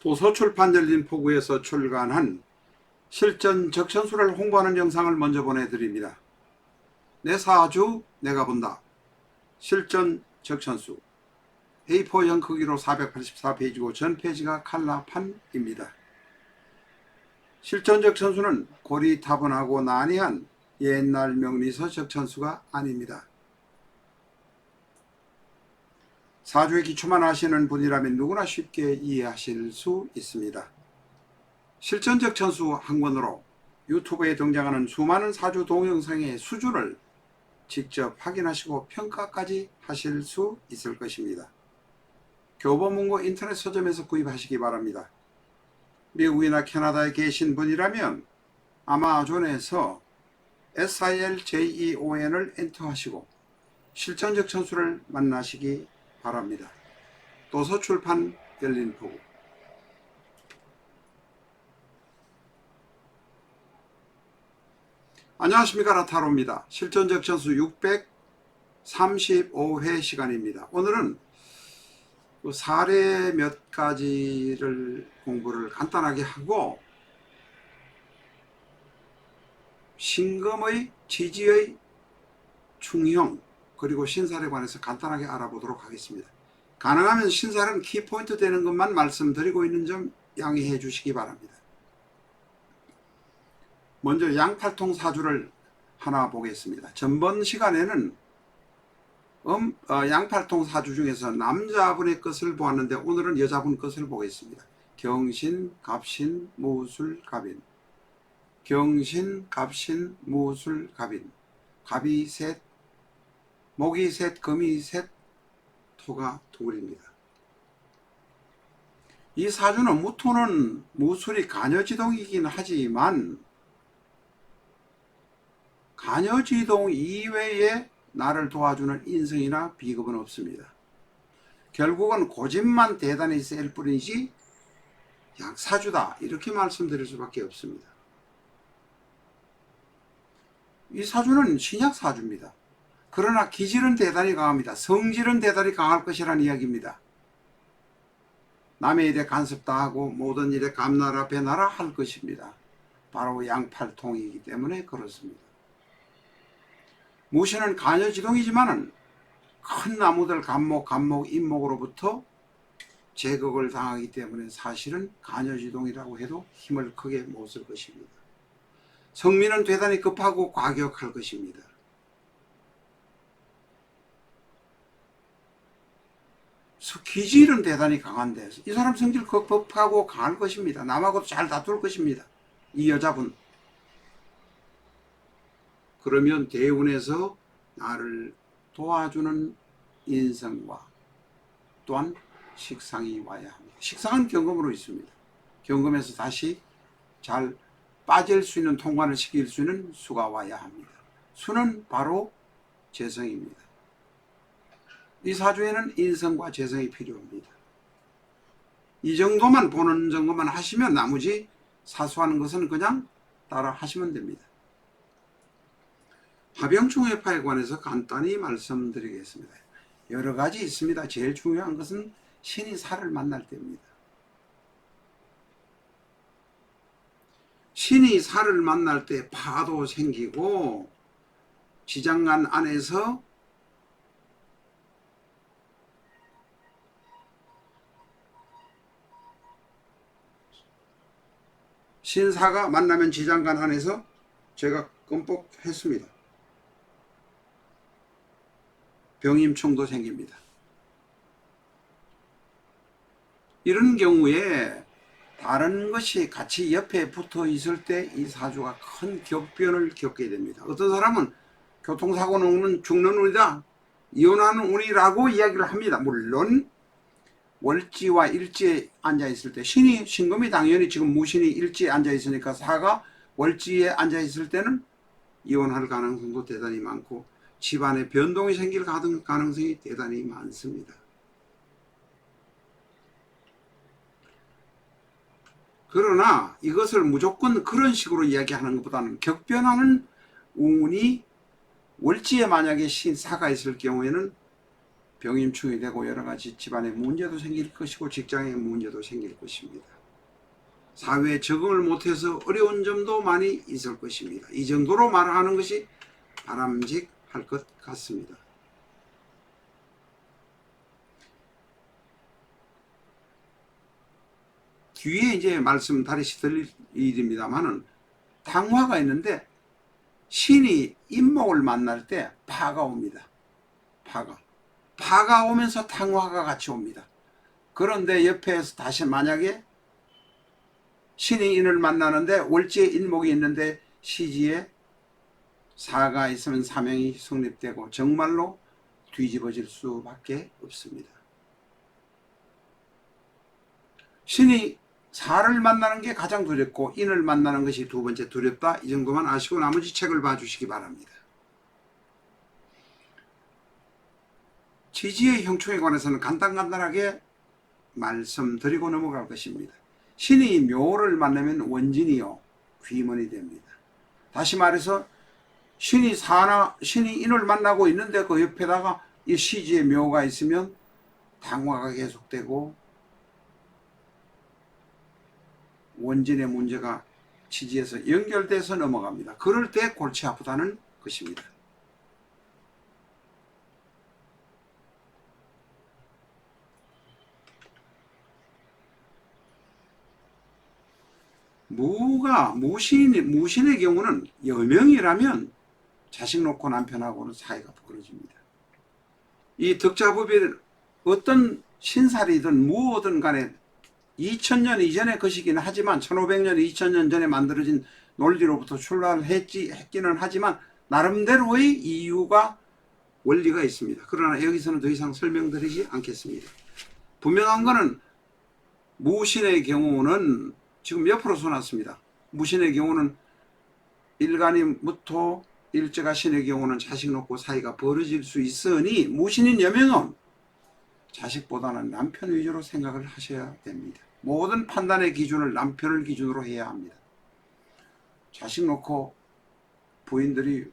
도서출판 열린 포구에서 출간한 실전 적천수를 홍보하는 영상을 먼저 보내드립니다. 내 사주 내가 본다. 실전 적천수 A4형 크기로 484페이지고 전 페이지가 칼라판입니다. 실전 적천수는 고리타분하고 난해한 옛날 명리서 적천수가 아닙니다. 사주의 기초만 아시는 분이라면 누구나 쉽게 이해하실 수 있습니다. 실전적 천수 한 권으로 유튜브에 등장하는 수많은 사주 동영상의 수준을 직접 확인하시고 평가까지 하실 수 있을 것입니다. 교보문고 인터넷 서점에서 구입하시기 바랍니다. 미국이나 캐나다에 계신 분이라면 아마존에서 SILJEON을 엔터하시고 실전적 천수를 만나시기 바랍니다. 도서출판 열린 포구. 안녕하십니까, 라타로입니다. 실전적 천수 635회 시간입니다. 오늘은 사례 몇 가지를 공부를 간단하게 하고 신금의 지지의 충형 그리고 신살에 관해서 간단하게 알아보도록 하겠습니다. 가능하면 신살은 키포인트 되는 것만 말씀드리고 있는 점 양해해 주시기 바랍니다. 먼저 양팔통 사주를 하나 보겠습니다. 전번 시간에는 양팔통 사주 중에서 남자분의 것을 보았는데 오늘은 여자분 것을 보겠습니다. 경신, 갑신, 무술, 갑인. 경신, 갑신, 무술, 갑인. 갑이 셋, 목이 셋, 금이 셋, 토가 둘입니다. 이 사주는 무토는 무술이 간여지동이긴 하지만 간여지동 이외에 나를 도와주는 인성이나 비급은 없습니다. 결국은 고집만 대단히 셀 뿐이지 약사주다 이렇게 말씀드릴 수밖에 없습니다. 이 사주는 신약사주입니다. 그러나 기질은 대단히 강합니다. 성질은 대단히 강할 것이라는 이야기입니다. 남의 일에 간섭 다 하고 모든 일에 감나라 배나라 할 것입니다. 바로 양팔통이기 때문에 그렇습니다. 무신은 간여지동이지만은 큰 나무들 감목, 임목으로부터 제거를 당하기 때문에 사실은 간여지동이라고 해도 힘을 크게 못 쓸 것입니다. 성민은 대단히 급하고 과격할 것입니다. 기질은 대단히 강한데 이 사람 성질 급하고 강할 것입니다. 남하고도 잘 다툴 것입니다. 이 여자분. 그러면 대운에서 나를 도와주는 인성과 또한 식상이 와야 합니다. 식상은 경금으로 있습니다. 경금에서 다시 잘 빠질 수 있는 통관을 시킬 수 있는 수가 와야 합니다. 수는 바로 재성입니다. 이 사주에는 인성과 재성이 필요합니다. 이 정도만 보는 정도만 하시면 나머지 사소한 것은 그냥 따라 하시면 됩니다. 화병충해파에 관해서 간단히 말씀드리겠습니다. 여러 가지 있습니다. 제일 중요한 것은 신이 살을 만날 때입니다. 신이 살을 만날 때 파도 생기고 지장간 안에서 신사가 만나면 지장간 안에서 제가 끔뻑 했습니다. 병임충도 생깁니다. 이런 경우에 다른 것이 같이 옆에 붙어 있을 때 이 사주가 큰 격변을 겪게 됩니다. 어떤 사람은 교통사고는 죽는 운이다, 이혼하는 운이라고 이야기를 합니다. 물론 월지와 일지에 앉아 있을 때 신금이 당연히 지금 무신이 일지에 앉아 있으니까 사가 월지에 앉아 있을 때는 이혼할 가능성도 대단히 많고 집안에 변동이 생길 가능성이 대단히 많습니다. 그러나 이것을 무조건 그런 식으로 이야기하는 것보다는 격변하는 운이 월지에 만약에 신사가 있을 경우에는 병임충이 되고 여러 가지 집안의 문제도 생길 것이고 직장의 문제도 생길 것입니다. 사회에 적응을 못해서 어려운 점도 많이 있을 것입니다. 이 정도로 말하는 것이 바람직할 것 같습니다. 뒤에 이제 말씀 다시 들릴 일입니다만은 당화가 있는데 신이 인목을 만날 때 파가 옵니다. 파가 오면서 당화가 같이 옵니다. 그런데 옆에서 다시 만약에 신이 인을 만나는데 월지에 인목이 있는데 시지에 사가 있으면 사명이 성립되고 정말로 뒤집어질 수밖에 없습니다. 신이 사를 만나는 게 가장 두렵고 인을 만나는 것이 두 번째 두렵다. 이 정도만 아시고 나머지 책을 봐주시기 바랍니다. 지지의 형충에 관해서는 간단하게 말씀드리고 넘어갈 것입니다. 신이 묘를 만나면 원진이요 귀문이 됩니다. 다시 말해서 신이 인을 만나고 있는데 그 옆에다가 이 시지의 묘가 있으면 당화가 계속되고 원진의 문제가 지지에서 연결돼서 넘어갑니다. 그럴 때 골치 아프다는 것입니다. 무신의 경우는 여명이라면 자식 놓고 남편하고는 사이가 부끄러집니다. 이 덕자법이 어떤 신살이든 무엇든 간에 2000년 이전의 것이긴 하지만 1500년, 2000년 전에 만들어진 논리로부터 출발을 했기는 하지만 나름대로의 이유가 원리가 있습니다. 그러나 여기서는 더 이상 설명드리지 않겠습니다. 분명한 것은 무신의 경우는 지금 옆으로 써놨습니다. 무신의 경우는 일간이 무토, 일제가 신의 경우는 자식 놓고 사이가 벌어질 수 있으니 무신인 여명은 자식보다는 남편 위주로 생각을 하셔야 됩니다. 모든 판단의 기준을 남편을 기준으로 해야 합니다. 자식 놓고 부인들이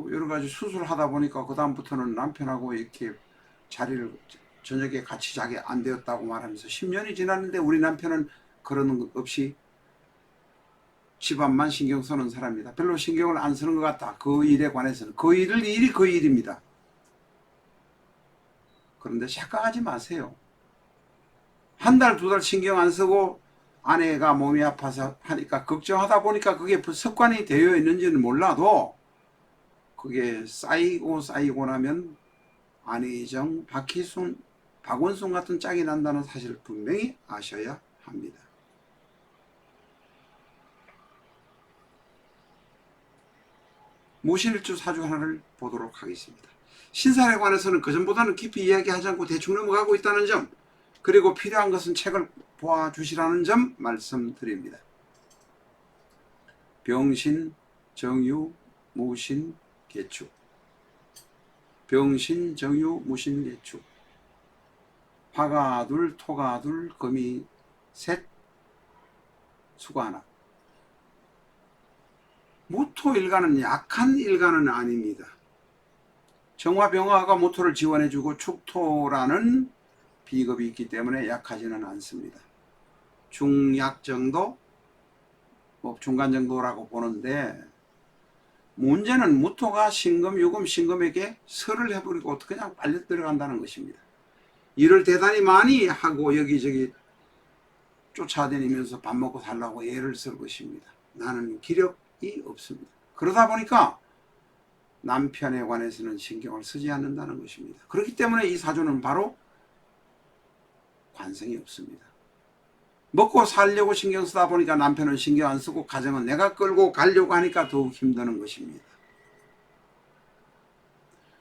여러 가지 수술하다 보니까 그 다음부터는 남편하고 이렇게 자리를 저녁에 같이 자게 안 되었다고 말하면서 10년이 지났는데 우리 남편은 그러는 것 없이 집안만 신경 쓰는 사람이다. 별로 신경을 안 쓰는 것 같다. 그 일에 관해서는 일이 그 일입니다. 그런데 착각하지 마세요. 한 달, 두 달 신경 안 쓰고 아내가 몸이 아파서 하니까 걱정하다 보니까 그게 습관이 되어 있는지는 몰라도 그게 쌓이고 나면 안희정, 박원순 같은 짝이 난다는 사실을 분명히 아셔야 합니다. 무신일주 사주 하나를 보도록 하겠습니다. 신살에 관해서는 그전보다는 깊이 이야기하지 않고 대충 넘어가고 있다는 점, 그리고 필요한 것은 책을 보아주시라는 점 말씀드립니다. 병신, 정유, 무신, 개축. 병신, 정유, 무신, 개축. 화가 둘, 토가 둘, 금이 셋, 수가 하나. 무토일간은 약한 일간은 아닙니다. 정화병화가 무토를 지원해주고 축토라는 비겁이 있기 때문에 약하지는 않습니다. 중약 정도, 중간 정도라고 보는데 문제는 무토가 신금, 유금, 신금에게 설을 해버리고 그냥 빨려 들어간다는 것입니다. 일을 대단히 많이 하고 여기저기 쫓아다니면서 밥 먹고 살라고 애를 쓸 것입니다. 나는 기력이 없습니다. 그러다 보니까 남편에 관해서는 신경을 쓰지 않는다는 것입니다. 그렇기 때문에 이 사주는 바로 관성이 없습니다. 먹고 살려고 신경 쓰다 보니까 남편은 신경 안 쓰고 가정은 내가 끌고 가려고 하니까 더욱 힘드는 것입니다.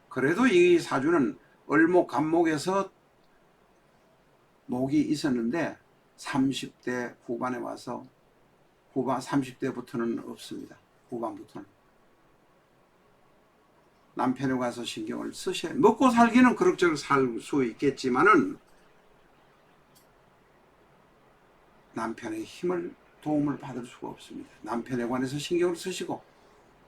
그래도 이 사주는 을목, 간목에서 목이 있었는데 30대 후반에 와서 30대부터는 없습니다. 후반부터는. 남편에 가서 신경을 쓰셔야 먹고 살기는 그럭저럭 살 수 있겠지만은 남편의 도움을 받을 수가 없습니다. 남편에 관해서 신경을 쓰시고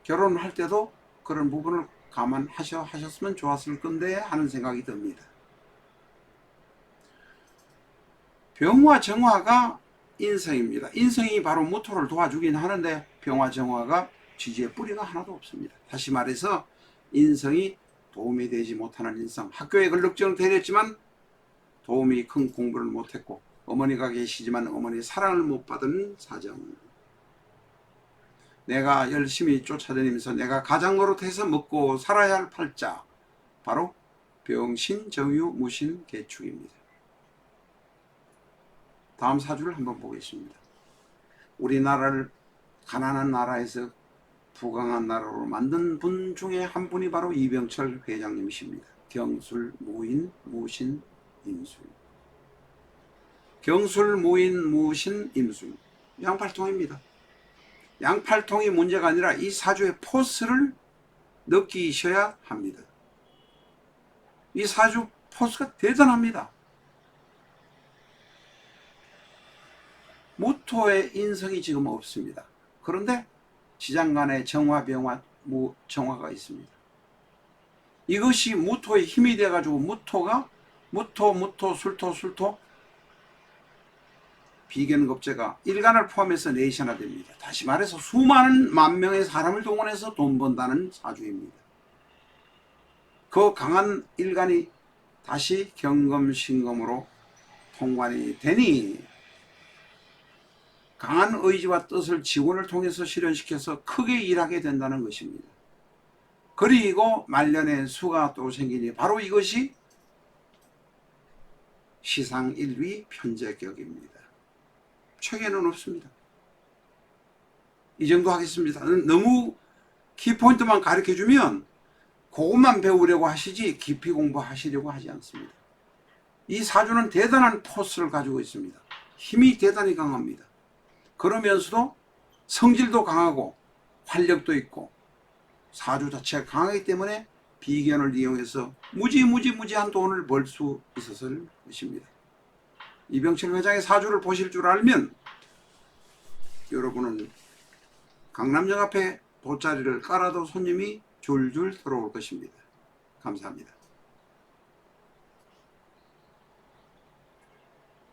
결혼할 때도 그런 부분을 감안하셨으면 좋았을 건데 하는 생각이 듭니다. 병화 정화가 인성입니다. 인성이 바로 무토를 도와주긴 하는데 병화 정화가 지지의 뿌리가 하나도 없습니다. 다시 말해서 인성이 도움이 되지 못하는 인성. 학교에 근력증을 데렸지만 도움이 큰 공부를 못했고, 어머니가 계시지만 어머니 사랑을 못 받은 사정. 내가 열심히 쫓아다니면서 내가 가장 노릇해서 먹고 살아야 할 팔자, 바로 병신, 정유, 무신, 개축입니다. 다음 사주를 한번 보겠습니다. 우리나라를 가난한 나라에서 부강한 나라로 만든 분 중에 한 분이 바로 이병철 회장님이십니다. 경술, 무인, 무신, 임술. 경술, 무인, 무신, 임술. 양팔통입니다. 양팔통이 문제가 아니라 이 사주의 포스를 느끼셔야 합니다. 이 사주 포스가 대단합니다. 무토의 인성이 지금 없습니다. 그런데 지장간에 정화, 병화, 무정화가 있습니다. 이것이 무토의 힘이 돼가지고 무토가 무토, 술토 비견급제가 일간을 포함해서 넷이나 됩니다. 다시 말해서 수많은 만 명의 사람을 동원해서 돈 번다는 사주입니다. 그 강한 일간이 다시 경금신금으로 통관이 되니 강한 의지와 뜻을 지원을 통해서 실현시켜서 크게 일하게 된다는 것입니다. 그리고 말년에 수가 또 생기니 바로 이것이 시상일위 편제격입니다. 책에는 없습니다. 이 정도 하겠습니다. 너무 키포인트만 가르쳐주면 그것만 배우려고 하시지 깊이 공부하시려고 하지 않습니다. 이 사주는 대단한 포스를 가지고 있습니다. 힘이 대단히 강합니다. 그러면서도 성질도 강하고 활력도 있고 사주 자체가 강하기 때문에 비견을 이용해서 무지한 돈을 벌 수 있었을 것입니다. 이병철 회장의 사주를 보실 줄 알면 여러분은 강남역 앞에 돗자리를 깔아도 손님이 줄줄 들어올 것입니다. 감사합니다.